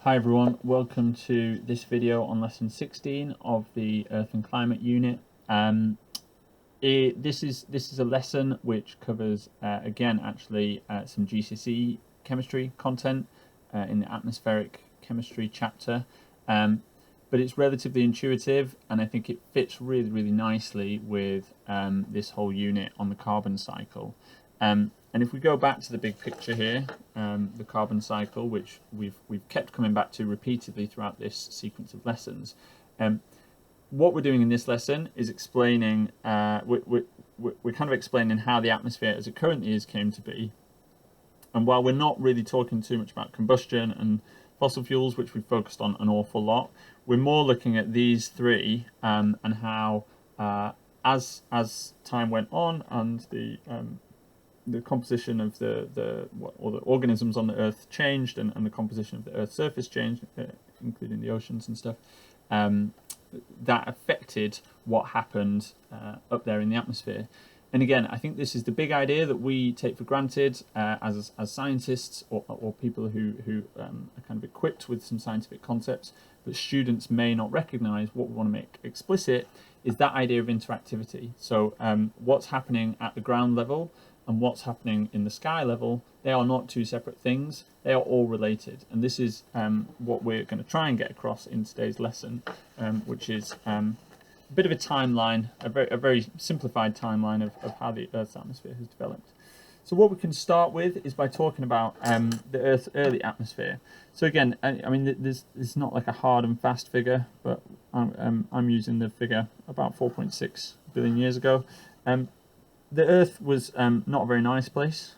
Hi everyone, welcome to this video on lesson 16 of the Earth and Climate unit. This is a lesson which covers again some GCSE chemistry content in the atmospheric chemistry chapter, but it's relatively intuitive and I think it fits really nicely with this whole unit on the carbon cycle. And if we go back to the big picture here, the carbon cycle, which we've kept coming back to repeatedly throughout this sequence of lessons, what we're doing in this lesson is explaining, we're kind of explaining how the atmosphere as it currently is came to be. And while we're not really talking too much about combustion and fossil fuels, which we've focused on an awful lot, we're more looking at these three and how as time went on and the composition of the organisms on the Earth changed and the composition of the Earth's surface changed, including the oceans and stuff, that affected what happened up there in the atmosphere. And again, I think this is the big idea that we take for granted as scientists or people who are kind of equipped with some scientific concepts, but students may not recognize. What we want to make explicit is that idea of interactivity. So what's happening at the ground level and what's happening in the sky level, they are not two separate things, they are all related. And this is what we're going to try and get across in today's lesson, which is a bit of a timeline, a very simplified timeline of how the Earth's atmosphere has developed. So what we can start with is by talking about the Earth's early atmosphere. So again, I mean, there's not like a hard and fast figure, but I'm using the figure about 4.6 billion years ago. The Earth was not a very nice place,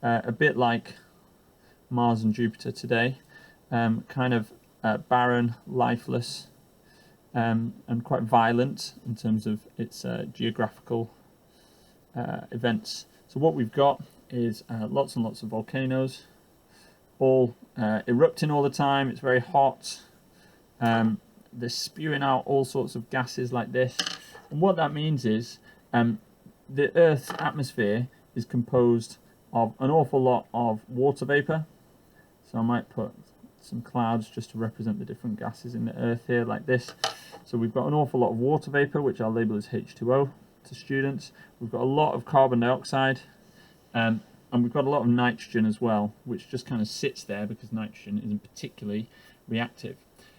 a bit like Mars and Jupiter today, kind of barren, lifeless, and quite violent in terms of its geographical events. So what we've got is lots and lots of volcanoes, all erupting all the time. It's very hot. They're spewing out all sorts of gases like this. And what that means is the Earth's atmosphere is composed of an awful lot of water vapor. So I might put some clouds just to represent the different gases in the Earth here, like this. So we've got an awful lot of water vapor, which I'll label as H2O to students. We've got a lot of carbon dioxide, and we've got a lot of nitrogen as well, which just kind of sits there because nitrogen isn't particularly reactive.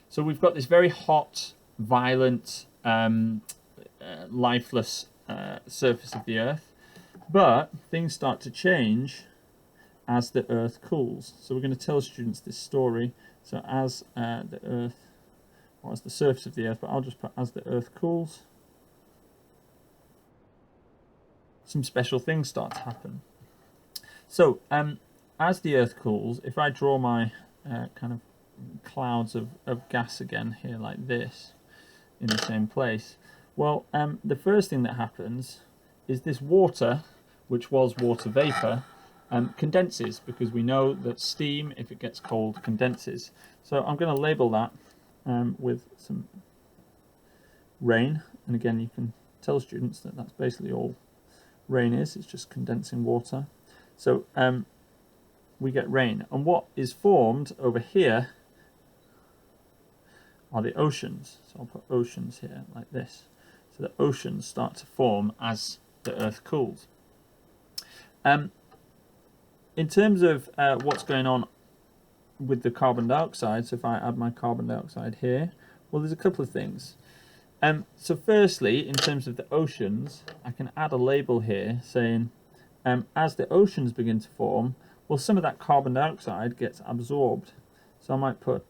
So we've got this very hot, violent, lifeless surface of the Earth, but things start to change as the Earth cools. So we're going to tell students this story. So as the Earth, or as the surface of the Earth, but I'll just put as the Earth cools, some special things start to happen. So as the Earth cools, if I draw my kind of clouds of gas again here like this in the same place, well, the first thing that happens is this water, which was water vapor, condenses, because we know that steam, if it gets cold, condenses. So I'm going to label that with some rain. And again, you can tell students that that's basically all rain is. It's just condensing water. So we get rain. And what is formed over here are the oceans. So I'll put oceans here like this. So the oceans start to form as the Earth cools. In terms of what's going on with the carbon dioxide, so if I add my carbon dioxide here, well, there's a couple of things. So firstly, in terms of the oceans, I can add a label here saying as the oceans begin to form, well, some of that carbon dioxide gets absorbed. So I might put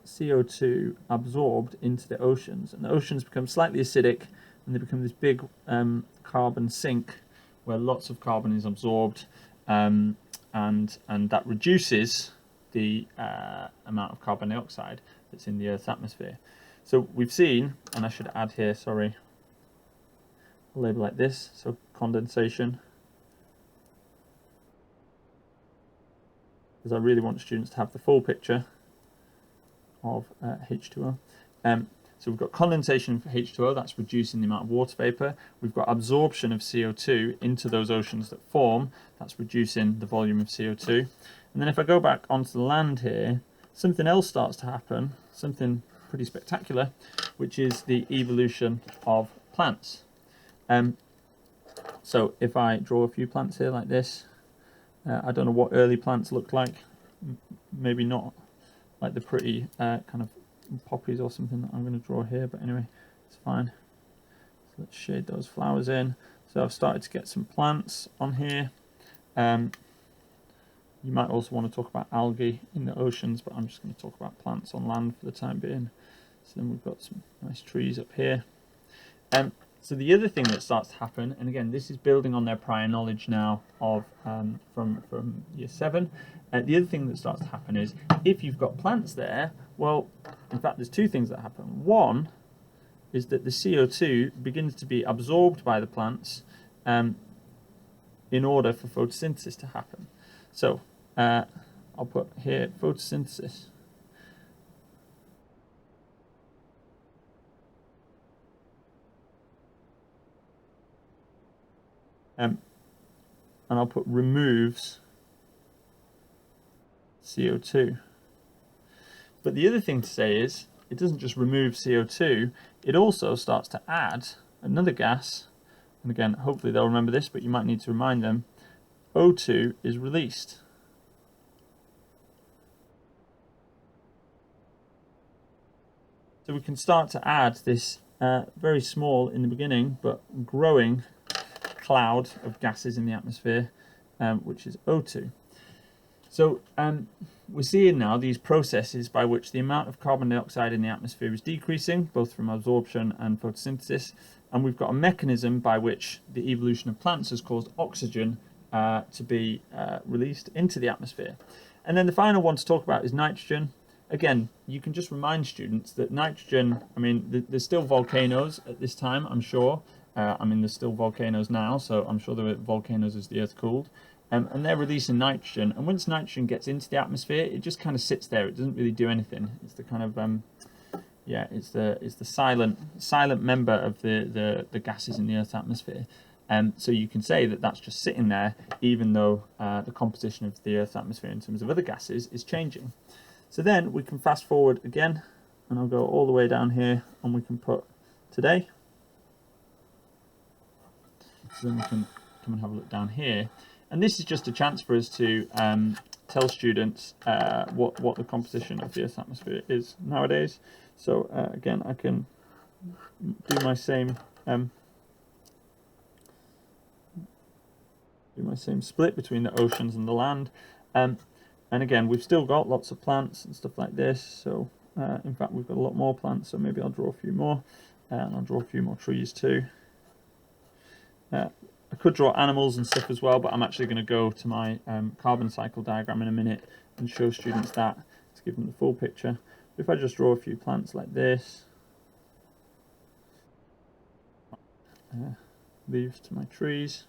CO2 absorbed into the oceans, and the oceans become slightly acidic and they become this big carbon sink where lots of carbon is absorbed, and that reduces the amount of carbon dioxide that's in the Earth's atmosphere. So we've seen, and I should add here, sorry, a label like this, so condensation, because I really want students to have the full picture of H2O. So we've got condensation for H2O, that's reducing the amount of water vapor. We've got absorption of CO2 into those oceans that form, that's reducing the volume of CO2. And then if I go back onto the land here, something else starts to happen, something pretty spectacular, which is the evolution of plants. So if I draw a few plants here like this, I don't know what early plants look like, maybe not like the pretty kind of poppies or something that I'm going to draw here, but anyway, it's fine. So let's shade those flowers in. So I've started to get some plants on here. You might also want to talk about algae in the oceans, but I'm just going to talk about plants on land for the time being. So then we've got some nice trees up here. So the other thing that starts to happen, and again, this is building on their prior knowledge now of from year 7. The other thing that starts to happen is if you've got plants there, well, in fact, there's two things that happen. One is that the CO2 begins to be absorbed by the plants in order for photosynthesis to happen. So I'll put here photosynthesis. And I'll put removes CO2. But the other thing to say is it doesn't just remove CO2, it also starts to add another gas. And again, hopefully they'll remember this, but you might need to remind them. O2 is released. So we can start to add this very small in the beginning, but growing cloud of gases in the atmosphere, which is O2. So we're seeing now these processes by which the amount of carbon dioxide in the atmosphere is decreasing, both from absorption and photosynthesis, and we've got a mechanism by which the evolution of plants has caused oxygen to be released into the atmosphere. And then the final one to talk about is nitrogen. Again, you can just remind students that nitrogen, I mean, there's still volcanoes at this time, I'm sure. I mean, there's still volcanoes now, so I'm sure there were volcanoes as the Earth cooled. And they're releasing nitrogen. And once nitrogen gets into the atmosphere, it just kind of sits there. It doesn't really do anything. It's the kind of, it's the silent member of the gases in the Earth's atmosphere. So you can say that that's just sitting there, even though the composition of the Earth's atmosphere in terms of other gases is changing. So then we can fast forward again, and I'll go all the way down here, and we can put today. So then we can come and have a look down here. And this is just a chance for us to tell students what the composition of the Earth's atmosphere is nowadays. So again, I can do my same split between the oceans and the land. And again, we've still got lots of plants and stuff like this. So in fact, we've got a lot more plants. So maybe I'll draw a few more, and I'll draw a few more trees too. I could draw animals and stuff as well, but I'm actually going to go to my carbon cycle diagram in a minute and show students that to give them the full picture. If I just draw a few plants like this, leaves to my trees.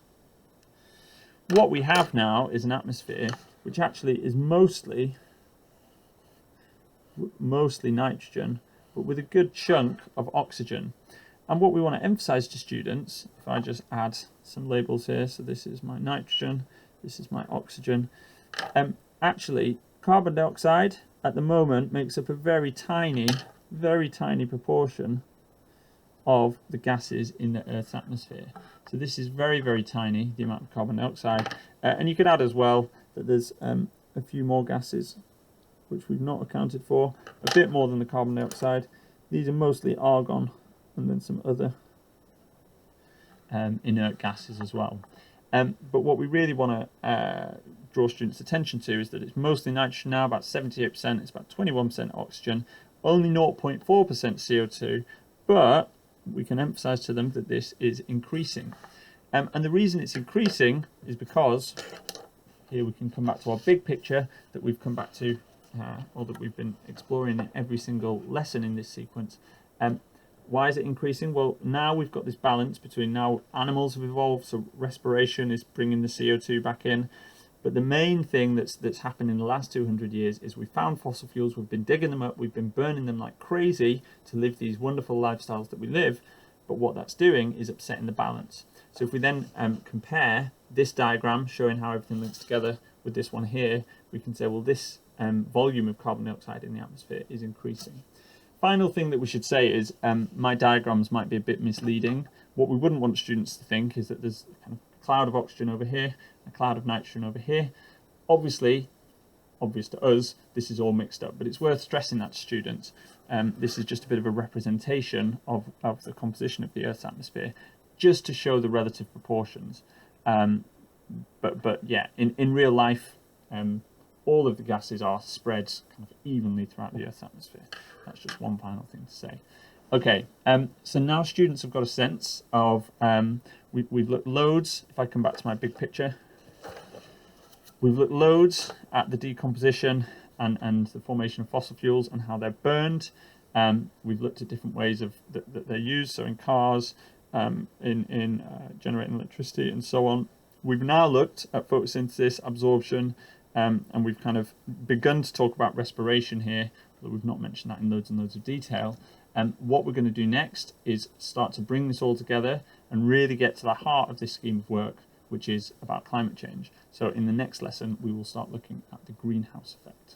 What we have now is an atmosphere which actually is mostly nitrogen, but with a good chunk of oxygen. And what we want to emphasize to students, if I just add some labels here, so this is my nitrogen, this is my oxygen. Actually, carbon dioxide at the moment makes up a very tiny proportion of the gases in the Earth's atmosphere. So this is very, very tiny, the amount of carbon dioxide. And you could add as well that there's a few more gases which we've not accounted for, a bit more than the carbon dioxide. These are mostly argon, and then some other inert gases as well. But what we really want to draw students' attention to is that it's mostly nitrogen now, about 78%, it's about 21% oxygen, only 0.4% CO2, but we can emphasize to them that this is increasing. And the reason it's increasing is because, here we can come back to our big picture that we've come back to, or that we've been exploring in every single lesson in this sequence. Why is it increasing? Well, now we've got this balance between now animals have evolved, so respiration is bringing the CO2 back in. But the main thing that's happened in the last 200 years is we found fossil fuels, we've been digging them up, we've been burning them like crazy to live these wonderful lifestyles that we live. But what that's doing is upsetting the balance. So if we then compare this diagram showing how everything links together with this one here, we can say, well, this volume of carbon dioxide in the atmosphere is increasing. Final thing that we should say is my diagrams might be a bit misleading. What we wouldn't want students to think is that there's kind of a cloud of oxygen over here, a cloud of nitrogen over here. Obviously, obvious to us, this is all mixed up, but it's worth stressing that to students. This is just a bit of a representation of the composition of the Earth's atmosphere, just to show the relative proportions. But yeah, in real life, all of the gases are spread kind of evenly throughout the Earth's atmosphere. That's just one final thing to say. Okay, so now students have got a sense of, we've looked loads, if I come back to my big picture, we've looked loads at the decomposition and the formation of fossil fuels and how they're burned. We've looked at different ways of that they're used, so in cars, in generating electricity and so on. We've now looked at photosynthesis, absorption, and we've kind of begun to talk about respiration here, but we've not mentioned that in loads and loads of detail. And what we're going to do next is start to bring this all together and really get to the heart of this scheme of work, which is about climate change. So in the next lesson, we will start looking at the greenhouse effect.